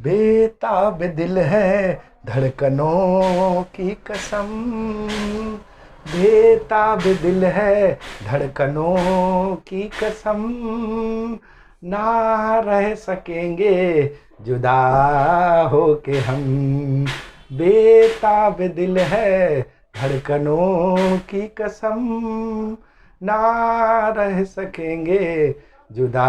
बेताब दिल है धड़कनों की कसम, बेताब दिल है धड़कनों की कसम, ना रह सकेंगे जुदा हो के हम। बेताब दिल है धड़कनों की कसम, ना रह सकेंगे जुदा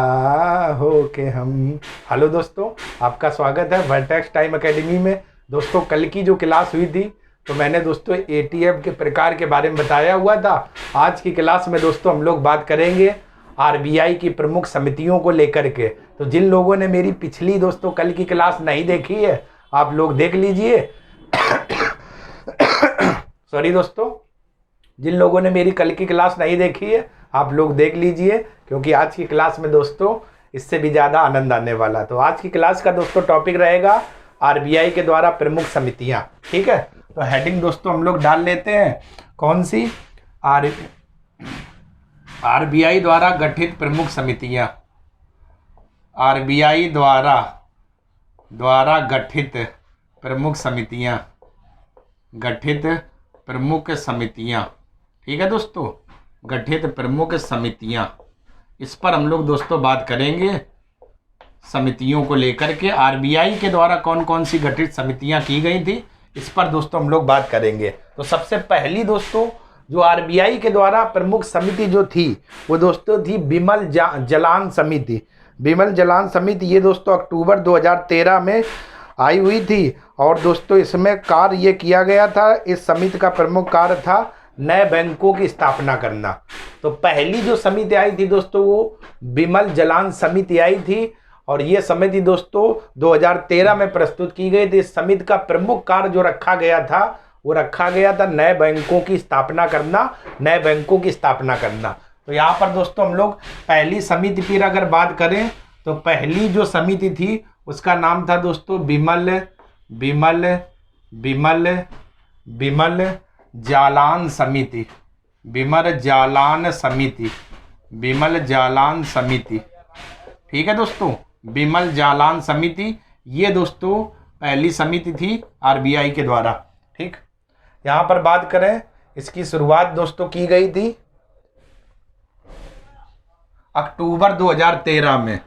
हो के हम। हेलो दोस्तों, आपका स्वागत है वर्टेक्स टाइम एकेडमी में। दोस्तों, कल की जो क्लास हुई थी तो मैंने दोस्तों एटीएम के प्रकार के बारे में बताया हुआ था। आज की क्लास में दोस्तों हम लोग बात करेंगे आरबीआई की प्रमुख समितियों को लेकर के। तो जिन लोगों ने मेरी पिछली दोस्तों कल की क्लास नहीं देखी है, आप लोग देख लीजिए। सॉरी दोस्तों, जिन लोगों ने मेरी कल की क्लास नहीं देखी है आप लोग देख लीजिए, क्योंकि आज की क्लास में दोस्तों इससे भी ज़्यादा आनंद आने वाला। तो आज की क्लास का दोस्तों टॉपिक रहेगा आरबीआई के द्वारा प्रमुख समितियां। ठीक है, तो हेडिंग दोस्तों हम लोग डाल लेते हैं, कौन सी? आरबीआई द्वारा गठित प्रमुख समितियां। आरबीआई द्वारा गठित प्रमुख समितियां, गठित प्रमुख समितियां। ठीक है दोस्तों, गठित प्रमुख समितियां, इस पर हम लोग दोस्तों बात करेंगे। समितियों को लेकर के आरबीआई के द्वारा कौन कौन सी गठित समितियां की गई थी, इस पर दोस्तों हम लोग बात करेंगे। तो सबसे पहली दोस्तों जो आरबीआई के द्वारा प्रमुख समिति जो थी वो दोस्तों थी बिमल जलान समिति। बिमल जलान समिति ये दोस्तों अक्टूबर 2013 में आई हुई थी। और दोस्तों इसमें कार्य ये किया गया था, इस समिति का प्रमुख कार्य था नए बैंकों की स्थापना करना। तो पहली जो समिति आई थी दोस्तों वो बिमल जलान समिति आई थी, और ये समिति दोस्तों 2013 में प्रस्तुत की गई थी। इस समिति का प्रमुख कार्य जो रखा गया था वो रखा गया था नए बैंकों की स्थापना करना, नए बैंकों की स्थापना करना। तो यहाँ पर दोस्तों हम लोग पहली समिति की अगर बात करें तो पहली जो समिति थी उसका नाम था दोस्तों बिमल जालान समिति। बिमल जालान समिति। ठीक है दोस्तों, बिमल जालान समिति ये दोस्तों पहली समिति थी आरबीआई के द्वारा। ठीक, यहाँ पर बात करें इसकी शुरुआत दोस्तों की गई थी अक्टूबर 2013 में।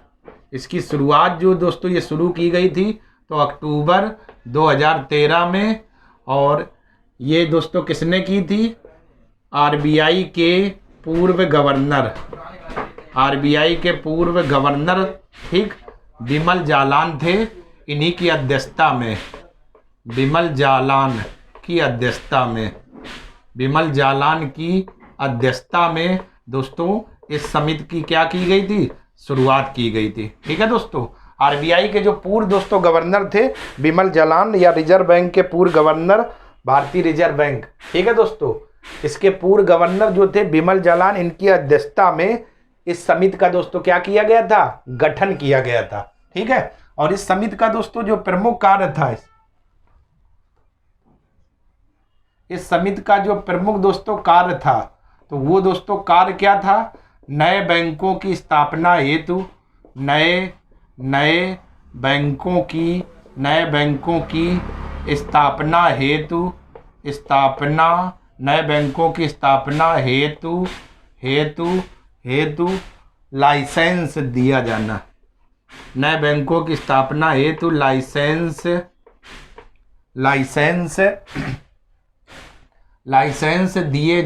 इसकी शुरुआत जो दोस्तों ये शुरू की गई थी तो अक्टूबर 2013 में। और ये दोस्तों किसने की थी? आरबीआई के पूर्व गवर्नर ठीक बिमल जालान थे। इन्हीं की अध्यक्षता में, बिमल जालान की अध्यक्षता में दोस्तों इस समिति की क्या की गई थी? शुरुआत की गई थी। ठीक है दोस्तों, आरबीआई के जो पूर्व दोस्तों गवर्नर थे बिमल जालान, या रिजर्व बैंक के पूर्व गवर्नर, भारतीय रिजर्व बैंक। ठीक है दोस्तों, इसके पूर्व गवर्नर जो थे बिमल जालान, इनकी अध्यक्षता में इस समिति का दोस्तों क्या किया गया था? गठन किया गया था। ठीक है, और इस समिति का दोस्तों जो प्रमुख कार्य था, इस समिति का जो प्रमुख दोस्तों कार्य था तो वो दोस्तों कार्य क्या था? नए बैंकों की स्थापना हेतु, नए बैंकों की स्थापना हेतु लाइसेंस दिया जाना। नए बैंकों की स्थापना हेतु लाइसेंस दिए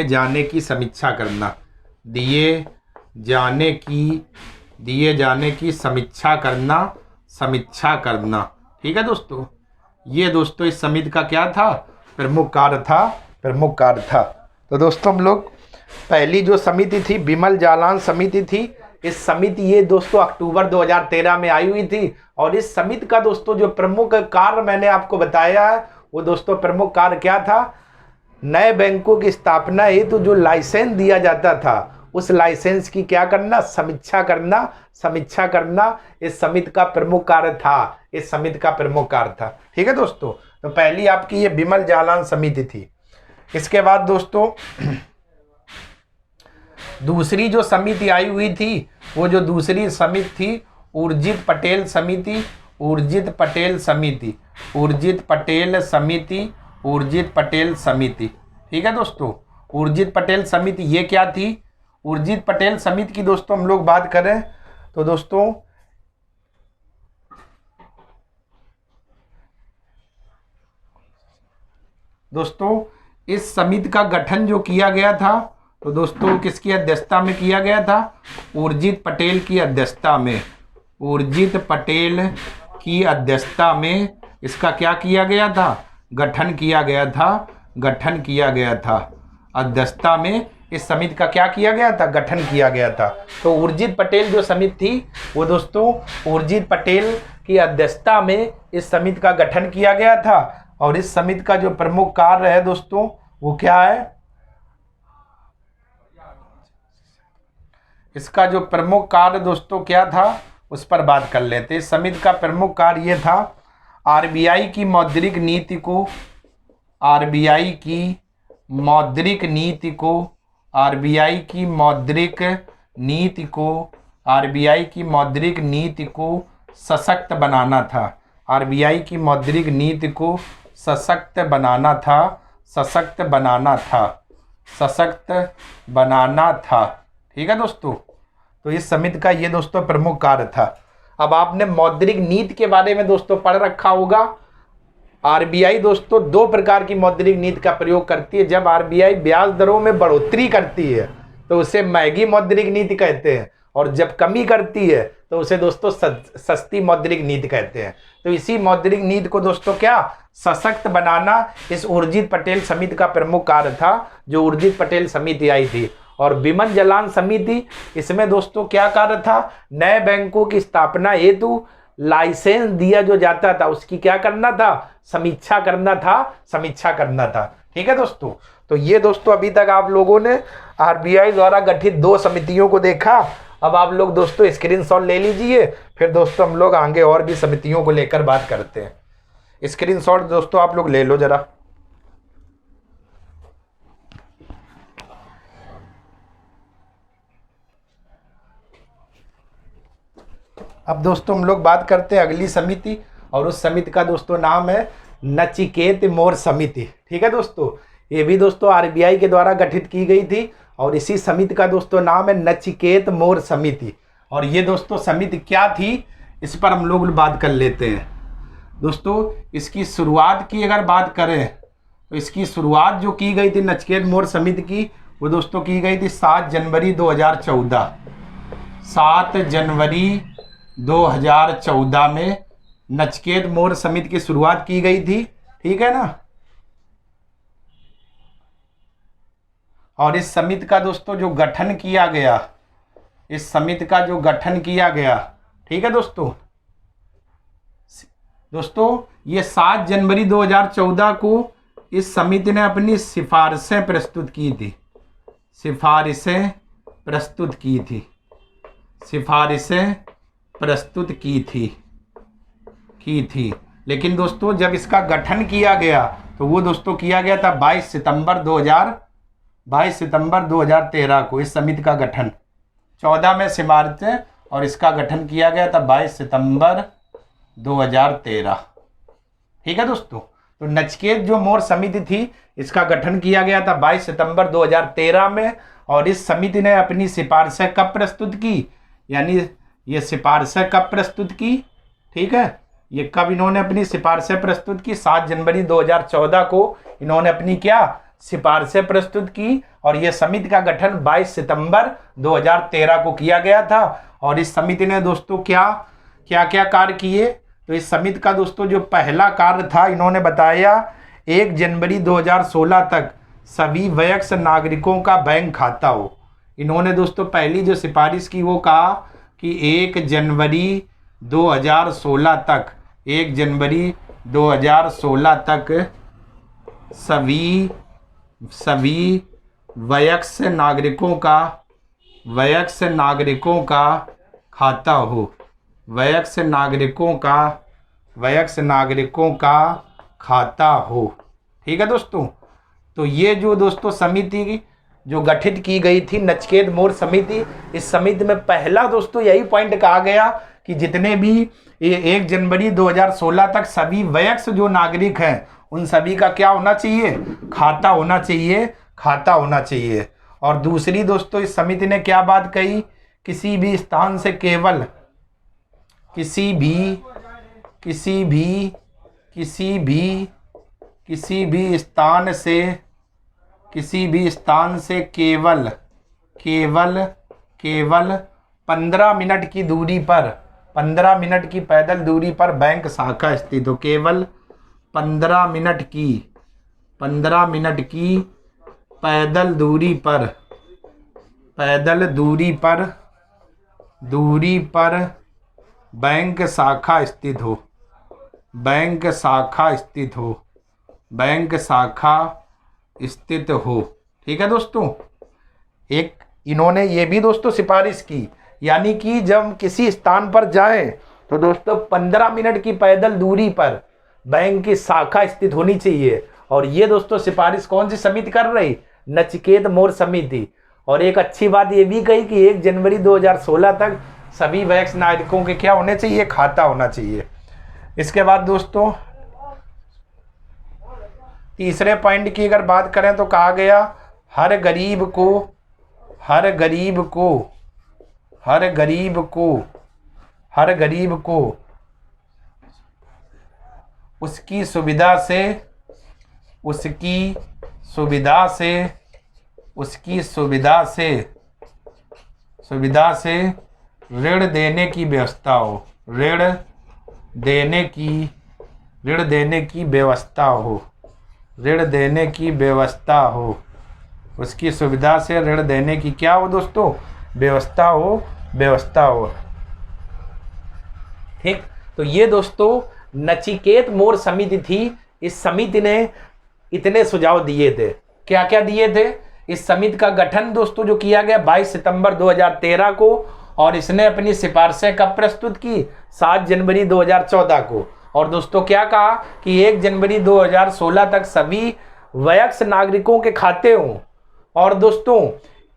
जाने की समीक्षा करना। ठीक है दोस्तों, ये दोस्तों इस समिति का क्या था? प्रमुख कार्य था। तो दोस्तों हम लोग पहली जो समिति थी बिमल जालान समिति थी। इस समिति ये दोस्तों अक्टूबर 2013 में आई हुई थी। और इस समिति का दोस्तों जो प्रमुख कार्य मैंने आपको बताया है वो दोस्तों प्रमुख कार्य क्या था? नए बैंकों की स्थापना हेतु जो लाइसेंस दिया जाता था उस लाइसेंस की क्या करना? समीक्षा करना इस समिति का प्रमुख कार्य था। ठीक है दोस्तों, तो पहली आपकी ये बिमल जालान समिति थी। इसके बाद दोस्तों दूसरी जो समिति आई हुई थी, वो जो दूसरी समिति थी उर्जित पटेल समिति, उर्जित पटेल समिति, उर्जित पटेल समिति, उर्जित पटेल समिति। ठीक है दोस्तों, उर्जित पटेल समिति ये क्या थी? उर्जित पटेल समिति की दोस्तों हम लोग बात करें तो दोस्तों इस समिति का गठन जो किया गया था तो दोस्तों किसकी अध्यक्षता में किया गया था? उर्जित पटेल की अध्यक्षता में, उर्जित पटेल की अध्यक्षता में इसका क्या किया गया था? गठन किया गया था, गठन किया गया था। अध्यक्षता में इस समिति का क्या किया गया था? गठन किया गया था। तो उर्जित पटेल जो समिति थी वो दोस्तों उर्जित पटेल की अध्यक्षता में इस समिति का गठन किया गया था। और इस समिति का जो प्रमुख कार्य है दोस्तों वो क्या है? इसका जो प्रमुख कार्य दोस्तों क्या था उस पर बात कर लेते हैं। इस समिति का प्रमुख कार्य ये था, आरबीआई की मौद्रिक नीति को, आरबीआई की मौद्रिक नीति को, आरबीआई की मौद्रिक नीति को, आरबीआई की मौद्रिक नीति को सशक्त बनाना था। आरबीआई की मौद्रिक नीति को सशक्त बनाना था, सशक्त बनाना था, सशक्त बनाना था। ठीक है दोस्तों, तो इस समिति का ये दोस्तों प्रमुख कार्य था। अब आपने मौद्रिक नीति के बारे में दोस्तों पढ़ रखा होगा। आरबीआई दोस्तों दो प्रकार की मौद्रिक नीति का प्रयोग करती है। जब आरबीआई ब्याज दरों में बढ़ोतरी करती है तो उसे महंगी मौद्रिक नीति कहते हैं, और जब कमी करती है तो उसे दोस्तों सस्ती मौद्रिक नीति कहते हैं। तो इसी मौद्रिक नीति को दोस्तों क्या सशक्त बनाना इस उर्जित पटेल समिति का प्रमुख कार्य था, जो उर्जित पटेल समिति आई थी। और विमल जलान समिति, इसमें दोस्तों क्या कार्य था? नए बैंकों की स्थापना हेतु लाइसेंस दिया जो जाता था उसकी क्या करना था? समीक्षा करना था, समीक्षा करना था। ठीक है दोस्तों, तो ये दोस्तों अभी तक आप लोगों ने आरबीआई द्वारा गठित दो समितियों को देखा। अब आप लोग दोस्तों स्क्रीनशॉट ले लीजिए, फिर दोस्तों हम लोग आगे और भी समितियों को लेकर बात करते हैं। स्क्रीनशॉट दोस्तों आप लोग ले लो जरा। अब दोस्तों हम लोग बात करते हैं अगली समिति, और उस समिति का दोस्तों नाम है नचिकेत मोर समिति। ठीक है दोस्तों, ये भी दोस्तों आरबीआई के द्वारा गठित की गई थी, और इसी समिति का दोस्तों नाम है नचिकेत मोर समिति। और ये दोस्तों समिति क्या थी इस पर हम लोग बात कर लेते हैं। दोस्तों इसकी शुरुआत की अगर बात करें तो इसकी शुरुआत जो की गई थी नचिकेत मोर समिति की, वो दोस्तों की गई थी 7 जनवरी 2014। 7 जनवरी 2014 में नचिकेत मोर समिति की शुरुआत की गई थी। ठीक है ना। और इस समिति का दोस्तों जो गठन किया गया, इस समिति का जो गठन किया गया, ठीक है दोस्तों, ये 7 जनवरी 2014 को इस समिति ने अपनी सिफारिशें प्रस्तुत की थी, सिफारिशें प्रस्तुत की थी, सिफारिशें प्रस्तुत की थी। लेकिन दोस्तों जब इसका गठन किया गया तो वो दोस्तों किया गया था 22 सितंबर 2013 को। इस समिति का गठन 14 में सिफारिशें और इसका गठन किया गया था 22 सितंबर 2013। ठीक है दोस्तों, तो नचिकेत जो मोर समिति थी इसका गठन किया गया था 22 सितंबर 2013 में। और इस समिति ने अपनी सिफारिशें कब प्रस्तुत की, यानी ये सिफारिशें कब प्रस्तुत की? ठीक है, ये कब इन्होंने अपनी सिफारिशें प्रस्तुत की? 7 जनवरी 2014 को इन्होंने अपनी क्या सिफारिशें प्रस्तुत की। और ये समिति का गठन 22 सितंबर 2013 को किया गया था। और इस समिति ने दोस्तों क्या क्या कार्य किए? तो इस समिति का दोस्तों जो पहला कार्य था, इन्होंने बताया 1 जनवरी 2016 तक सभी वयस्क नागरिकों का बैंक खाता हो। इन्होंने दोस्तों पहली जो सिफारिश की वो कहा कि 1 जनवरी 2016 तक, 1 जनवरी 2016 तक सभी वयस्क नागरिकों का खाता हो, वयस्क नागरिकों का खाता हो। ठीक है दोस्तों, तो ये जो दोस्तों समिति जो गठित की गई थी नचिकेत मोर समिति, इस समिति में पहला दोस्तों यही पॉइंट कहा गया कि जितने भी 1 जनवरी 2016 तक सभी वयस्क जो नागरिक हैं उन सभी का क्या होना चाहिए, खाता होना चाहिए, खाता होना चाहिए। और दूसरी दोस्तों इस समिति ने क्या बात कही, किसी भी स्थान से केवल किसी भी स्थान से केवल 15 मिनट की दूरी पर, 15 मिनट की पैदल दूरी पर बैंक शाखा स्थित हो। केवल 15 मिनट की पैदल दूरी पर बैंक शाखा स्थित हो, बैंक शाखा स्थित हो। ठीक है दोस्तों। एक इन्होंने ये भी दोस्तों सिफारिश की, यानी कि जब किसी स्थान पर जाएं तो दोस्तों 15 मिनट की पैदल दूरी पर बैंक की शाखा स्थित होनी चाहिए। और ये दोस्तों सिफारिश कौन सी समिति कर रही, नचिकेत मौर्य समिति। और एक अच्छी बात ये भी कही कि 1 जनवरी 2016 तक सभी वयस्क नागरिकों के क्या होने चाहिए, खाता होना चाहिए। इसके बाद दोस्तों तीसरे पॉइंट की अगर बात करें तो कहा गया हर गरीब को उसकी सुविधा से ऋण देने की व्यवस्था हो, उसकी सुविधा से ऋण देने की क्या हो दोस्तों, व्यवस्था हो। ठीक, तो ये दोस्तों नचिकेत मौर्य समिति थी। इस समिति ने इतने सुझाव दिए थे। क्या क्या दिए थे, इस समिति का गठन दोस्तों जो किया गया 22 सितंबर 2013 को, और इसने अपनी सिफारिशें कब प्रस्तुत की, 7 जनवरी 2014 को। और दोस्तों क्या कहा कि 1 जनवरी 2016 तक सभी वयस्क नागरिकों के खाते हों, और दोस्तों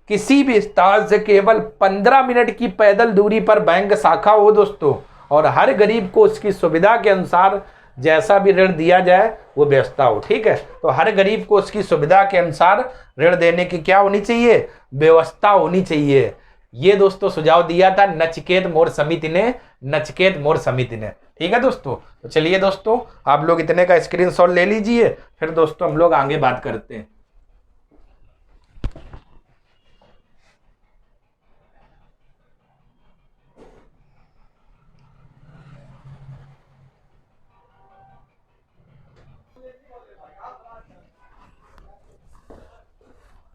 किसी भी स्थान से केवल 15 मिनट की पैदल दूरी पर बैंक शाखा हो दोस्तों, और हर गरीब को उसकी सुविधा के अनुसार जैसा भी ऋण दिया जाए वो व्यवस्था हो। ठीक है, तो हर गरीब को उसकी सुविधा के अनुसार ऋण देने की क्या होनी चाहिए, व्यवस्था होनी चाहिए। ये दोस्तों सुझाव दिया था नचिकेत मौर्य समिति ने। ठीक है दोस्तों, तो चलिए दोस्तों आप लोग इतने का स्क्रीनशॉट ले लीजिए, फिर दोस्तों हम लोग आगे बात करते हैं।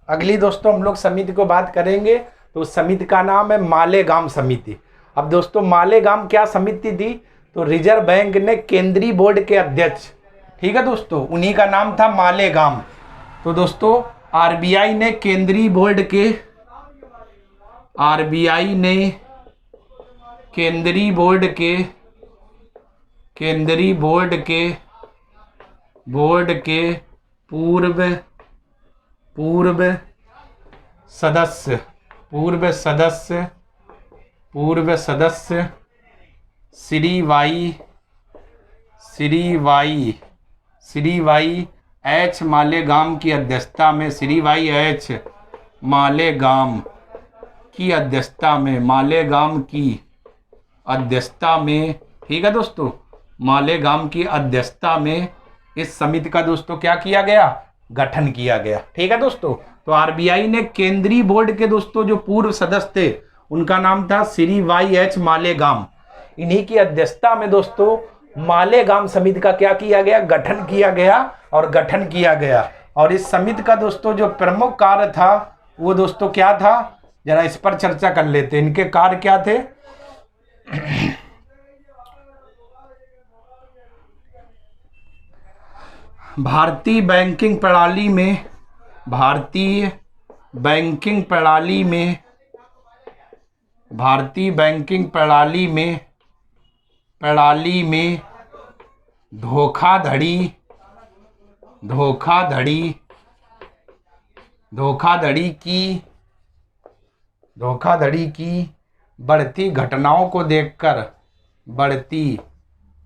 अगली दोस्तों हम लोग समिति को बात करेंगे, तो उस समिति का नाम है मालेगाम समिति। अब दोस्तों मालेगाम क्या समिति थी, तो रिजर्व बैंक ने केंद्रीय बोर्ड के अध्यक्ष, ठीक है दोस्तों, उन्हीं का नाम था मालेगाम। तो दोस्तों आरबीआई ने केंद्रीय बोर्ड के पूर्व सदस्य श्री वाई एच मालेगाम की अध्यक्षता में, ठीक है दोस्तों, मालेगाम की अध्यक्षता में इस समिति का दोस्तों क्या किया गया, गठन किया गया। ठीक है दोस्तों, तो आरबीआई ने केंद्रीय बोर्ड के दोस्तों जो पूर्व सदस्य थे उनका नाम था श्री वाई एच मालेगाम। इन्हीं की अध्यक्षता में दोस्तों मालेगाम समिति का क्या किया गया, गठन किया गया। और इस समिति का दोस्तों जो प्रमुख कार्य था वो दोस्तों क्या था, जरा इस पर चर्चा कर लेते हैं। इनके कार्य क्या थे, भारतीय बैंकिंग प्रणाली में धोखाधड़ी की बढ़ती घटनाओं को देखकर बढ़ती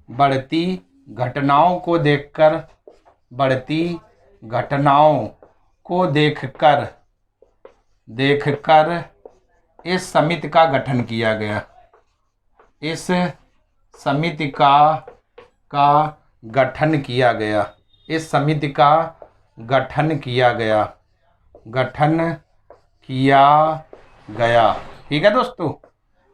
बढ़ती घटनाओं को देखकर, बढ़ती घटनाओं को देखकर इस समिति का गठन किया गया। इस समिति का गठन किया गया। इस समिति का गठन किया गया। ठीक है दोस्तों,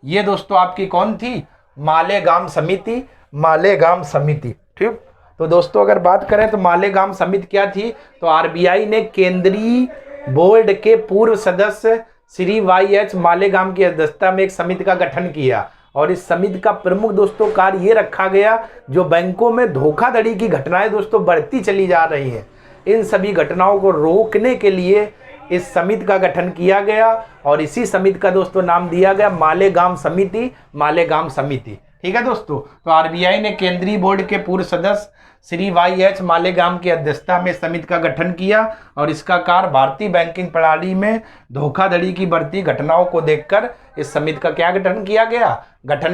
ये दोस्तों आपकी कौन थी? मालेगाम समिति। मालेगाम समिति, ठीक। तो दोस्तों अगर बात करें तो मालेगाम समिति क्या थी? तो आरबीआई ने केंद्रीय बोर्ड के पूर्व सदस्य श्री वाई.एच. मालेगाम की अध्यक्षता में एक समिति का गठन किया और इस समिति का प्रमुख दोस्तों कार्य ये रखा गया, जो बैंकों में धोखाधड़ी की घटनाएं दोस्तों बढ़ती चली जा रही हैं, इन सभी घटनाओं को रोकने के लिए इस समिति का गठन किया गया और इसी समिति का दोस्तों नाम दिया गया मालेगाम समिति। मालेगाम समिति, ठीक है दोस्तों। तो आरबीआई ने केंद्रीय बोर्ड के पूर्व सदस्य श्री वाई.एच. मालेगाम की अध्यक्षता में समिति का गठन किया और इसका कार्य भारतीय बैंकिंग प्रणाली में धोखाधड़ी की बढ़ती घटनाओं को देखकर इस समिति का क्या गठन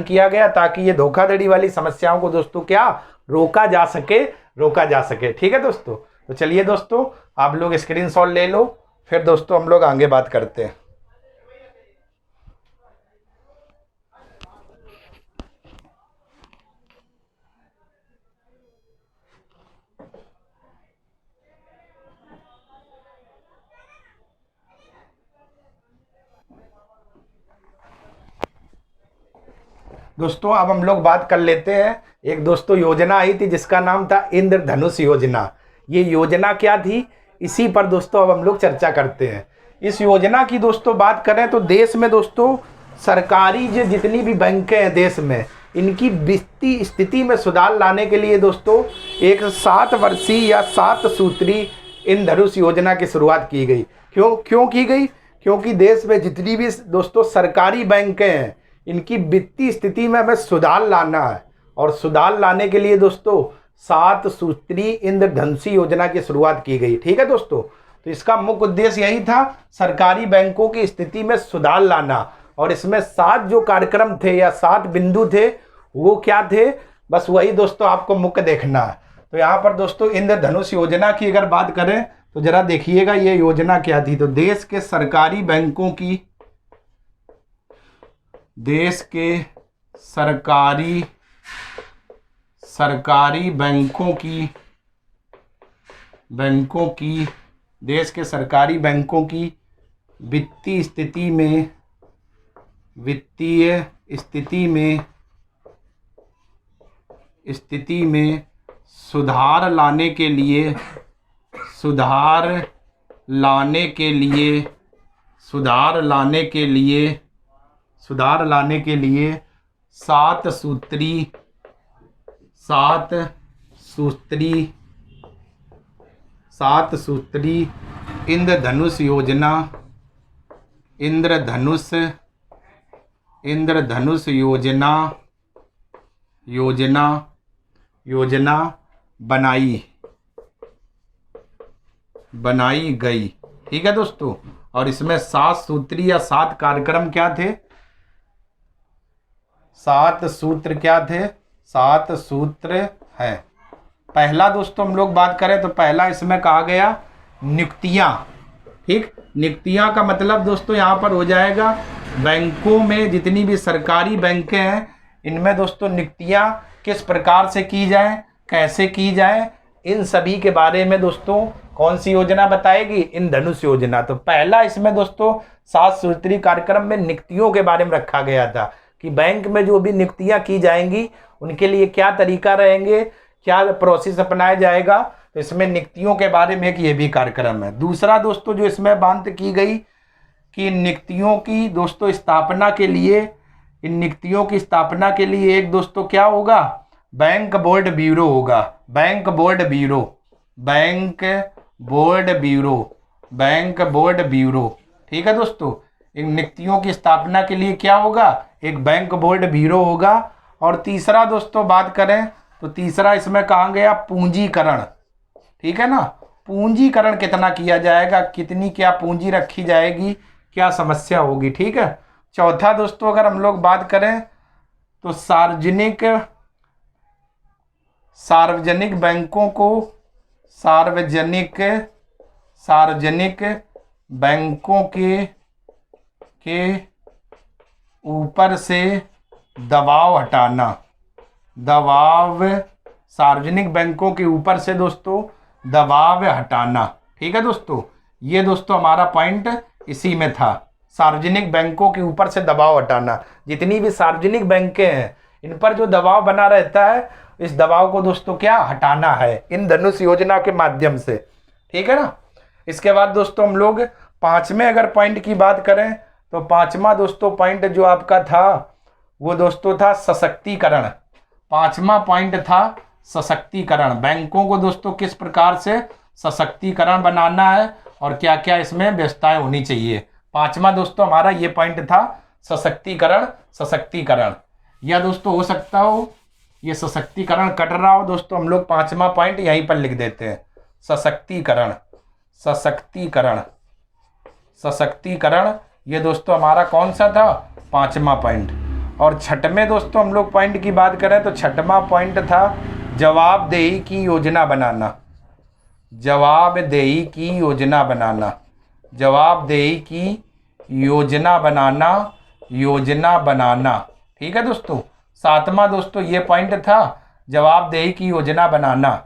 किया गया, ताकि ये धोखाधड़ी वाली समस्याओं को दोस्तों क्या रोका जा सके। ठीक है दोस्तों। तो चलिए दोस्तों आप लोग स्क्रीनशॉट ले लो, फिर दोस्तों हम लोग आगे बात करते हैं। दोस्तों अब हम लोग बात कर लेते हैं, एक दोस्तों योजना आई थी जिसका नाम था इंद्रधनुष योजना। ये योजना क्या थी, इसी पर दोस्तों अब हम लोग चर्चा करते हैं। इस योजना की दोस्तों बात करें तो देश में दोस्तों सरकारी जो जितनी भी बैंकें हैं देश में, इनकी वित्तीय स्थिति में सुधार लाने के लिए दोस्तों एक 7 वर्षीय या 7 सूत्री इंद्रधनुष योजना की शुरुआत की गई। क्यों की गई? क्योंकि देश में जितनी भी दोस्तों सरकारी बैंकें हैं, इनकी वित्तीय स्थिति में हमें सुधार लाना है और सुधार लाने के लिए दोस्तों 7 सूत्री इंद्रधनुष योजना की शुरुआत की गई। ठीक है दोस्तों। तो इसका मुख्य उद्देश्य यही था, सरकारी बैंकों की स्थिति में सुधार लाना, और इसमें 7 जो कार्यक्रम थे या 7 बिंदु थे, वो क्या थे, बस वही दोस्तों आपको मुख्य देखना है। तो यहाँ पर दोस्तों इंद्रधनुष योजना की अगर बात करें तो जरा देखिएगा ये योजना क्या थी। तो देश के सरकारी बैंकों की वित्तीय स्थिति में सुधार लाने के लिए 7 सूत्री इंद्रधनुष योजना बनाई गई। ठीक है दोस्तों। और इसमें 7 सूत्री या 7 कार्यक्रम क्या थे, 7 सूत्र क्या थे, 7 सूत्र है। पहला दोस्तों हम लोग बात करें तो पहला इसमें कहा गया नियुक्तियां। ठीक, नियुक्तियां का मतलब दोस्तों यहाँ पर हो जाएगा, बैंकों में जितनी भी सरकारी बैंकें हैं, इनमें दोस्तों नियुक्तियां किस प्रकार से की जाए, कैसे की जाए, इन सभी के बारे में दोस्तों कौन सी योजना बताएगी, इंद्रधनुष योजना। तो पहला इसमें दोस्तों 7 सूत्री कार्यक्रम में नियुक्तियों के बारे में रखा गया था कि बैंक में जो भी नियुक्तियां की जाएंगी उनके लिए क्या तरीका रहेंगे, क्या प्रोसेस अपनाया जाएगा। तो इसमें नियुक्तियों के बारे में एक ये भी कार्यक्रम है। दूसरा दोस्तों जो इसमें बात की गई कि नियुक्तियों की दोस्तों स्थापना के लिए, इन नियुक्तियों की स्थापना के लिए एक दोस्तों क्या होगा, बैंक बोर्ड ब्यूरो होगा। Bank board bureau. ठीक है दोस्तों। इन नियुक्तियों की स्थापना के लिए क्या होगा, एक बैंक बोर्ड ब्यूरो होगा। और तीसरा दोस्तों बात करें तो तीसरा इसमें कहा गया पूंजीकरण। ठीक है ना, पूंजीकरण कितना किया जाएगा, कितनी क्या पूंजी रखी जाएगी, क्या समस्या होगी। ठीक है। चौथा दोस्तों अगर हम लोग बात करें तो सार्वजनिक बैंकों को सार्वजनिक बैंकों के ऊपर से दबाव हटाना। सार्वजनिक बैंकों के ऊपर से दोस्तों दबाव हटाना। ठीक है दोस्तों, ये दोस्तों हमारा पॉइंट इसी में था, सार्वजनिक बैंकों के ऊपर से दबाव हटाना। जितनी भी सार्वजनिक बैंकें हैं इन पर जो दबाव बना रहता है, इस दबाव को दोस्तों क्या हटाना है इंद्रधनुष योजना के माध्यम से। ठीक है ना। इसके बाद दोस्तों हम लोग पांचवें अगर पॉइंट की बात करें तो पांचवा दोस्तों पॉइंट जो आपका था वो दोस्तों था सशक्तिकरण। पांचवा पॉइंट था सशक्तिकरण। बैंकों को दोस्तों किस प्रकार से सशक्तिकरण बनाना है और क्या क्या इसमें व्यवस्थाएं होनी चाहिए। पांचवा दोस्तों हमारा ये पॉइंट था सशक्तिकरण। या दोस्तों हो सकता हो ये सशक्तिकरण कट रहा हो दोस्तों, हम लोग पांचवा पॉइंट यहीं पर लिख देते हैं, सशक्तिकरण। ये दोस्तों हमारा कौन सा था, पांचवा पॉइंट। और छठवें दोस्तों हम लोग पॉइंट की बात करें तो छठवां पॉइंट था जवाबदेही की योजना बनाना। जवाबदेही की योजना बनाना। ठीक है दोस्तों। सातवां दोस्तों ये पॉइंट था जवाबदेही की योजना बनाना,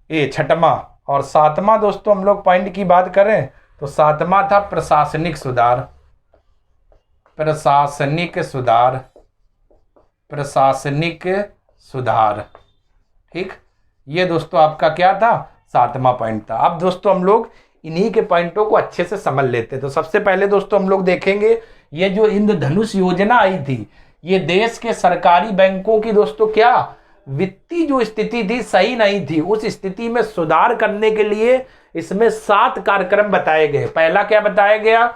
ये छठवां। और सातवां दोस्तों हम लोग पॉइंट की बात करें तो सातवां था प्रशासनिक सुधार। ठीक, ये दोस्तों आपका क्या था, सातवां पॉइंट था। अब दोस्तों हम लोग इन्हीं के पॉइंटों को अच्छे से समझ लेते हैं। तो सबसे पहले दोस्तों हम लोग देखेंगे ये जो इंद्रधनुष योजना आई थी, ये देश के सरकारी बैंकों की दोस्तों क्या वित्तीय जो स्थिति थी सही नहीं थी, उस स्थिति में सुधार करने के लिए इसमें 7 कार्यक्रम बताए गए। पहला क्या बताया गया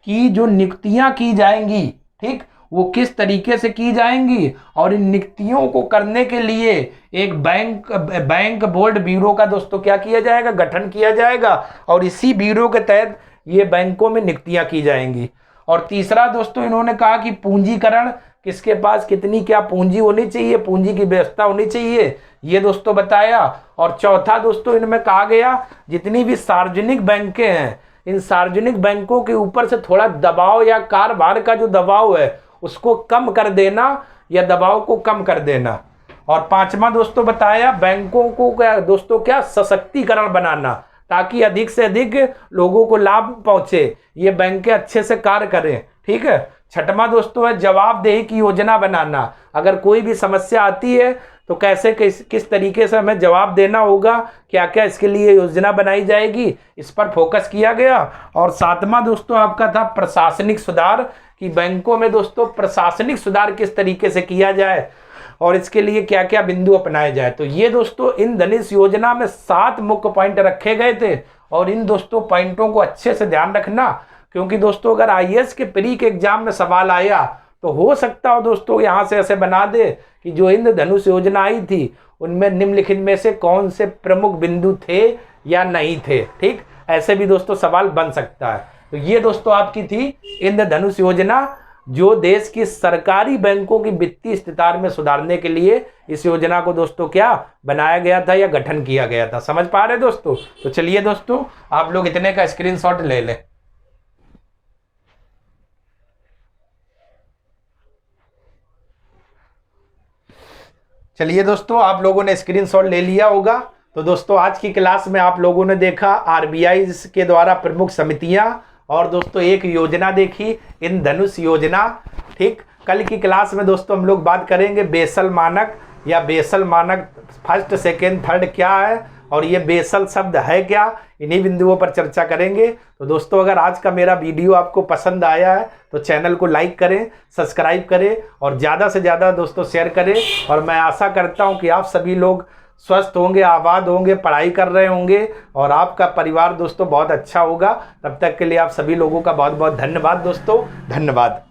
कि जो नियुक्तियां की जाएंगी, ठीक, वो किस तरीके से की जाएंगी और इन नियुक्तियों को करने के लिए एक बैंक बोर्ड ब्यूरो का दोस्तों क्या किया जाएगा, गठन किया जाएगा और इसी ब्यूरो के तहत ये बैंकों में नियुक्तियां की जाएंगी। और तीसरा दोस्तों इन्होंने कहा कि पूंजीकरण, किसके पास कितनी क्या पूंजी होनी चाहिए, पूंजी की व्यवस्था होनी चाहिए, ये दोस्तों बताया। और चौथा दोस्तों इनमें कहा गया जितनी भी सार्वजनिक बैंकें हैं, इन सार्वजनिक बैंकों के ऊपर से थोड़ा दबाव या कारोबार का जो दबाव है उसको कम कर देना या दबाव को कम कर देना। और पांचवा दोस्तों बताया बैंकों को क्या दोस्तों क्या सशक्तिकरण बनाना, ताकि अधिक से अधिक लोगों को लाभ पहुंचे, ये बैंकें अच्छे से कार्य करें। ठीक है। छठवां दोस्तों है जवाबदेही की योजना बनाना। अगर कोई भी समस्या आती है तो कैसे किस तरीके से हमें जवाब देना होगा, क्या क्या इसके लिए योजना बनाई जाएगी, इस पर फोकस किया गया। और सातवां दोस्तों आपका था प्रशासनिक सुधार, कि बैंकों में दोस्तों प्रशासनिक सुधार किस तरीके से किया जाए और इसके लिए क्या क्या बिंदु अपनाए जाए। तो ये दोस्तों इंद्रधनुष योजना में 7 मुख्य पॉइंट रखे गए थे और इन दोस्तों पॉइंटों को अच्छे से ध्यान रखना, क्योंकि दोस्तों अगर आईएएस के प्री के एग्जाम में सवाल आया तो हो सकता हो दोस्तों यहाँ से ऐसे बना दे कि जो इंद्रधनुष योजना आई थी उनमें निम्नलिखित में से कौन से प्रमुख बिंदु थे या नहीं थे। ठीक, ऐसे भी दोस्तों सवाल बन सकता है। तो ये दोस्तों आपकी थी इंद्रधनुष योजना, जो देश की सरकारी बैंकों की वित्तीय स्थिति में सुधारने के लिए इस योजना को दोस्तों क्या बनाया गया था या गठन किया गया था। समझ पा रहे दोस्तों। तो चलिए दोस्तों आप लोग इतने का स्क्रीनशॉट ले लें। चलिए दोस्तों आप लोगों ने स्क्रीनशॉट ले लिया होगा। तो दोस्तों आज की क्लास में आप लोगों ने देखा आरबीआई के द्वारा प्रमुख समितियां और दोस्तों एक योजना देखी इंद्रधनुष योजना। ठीक, कल की क्लास में दोस्तों हम लोग बात करेंगे बेसल मानक या बेसल मानक फर्स्ट सेकेंड थर्ड क्या है और ये बेसल शब्द है क्या, इन्हीं बिंदुओं पर चर्चा करेंगे। तो दोस्तों अगर आज का मेरा वीडियो आपको पसंद आया है तो चैनल को लाइक करें, सब्सक्राइब करें और ज़्यादा से ज़्यादा दोस्तों शेयर करें। और मैं आशा करता हूं कि आप सभी लोग स्वस्थ होंगे, आबाद होंगे, पढ़ाई कर रहे होंगे और आपका परिवार दोस्तों बहुत अच्छा होगा। तब तक के लिए आप सभी लोगों का बहुत बहुत धन्यवाद दोस्तों। धन्यवाद।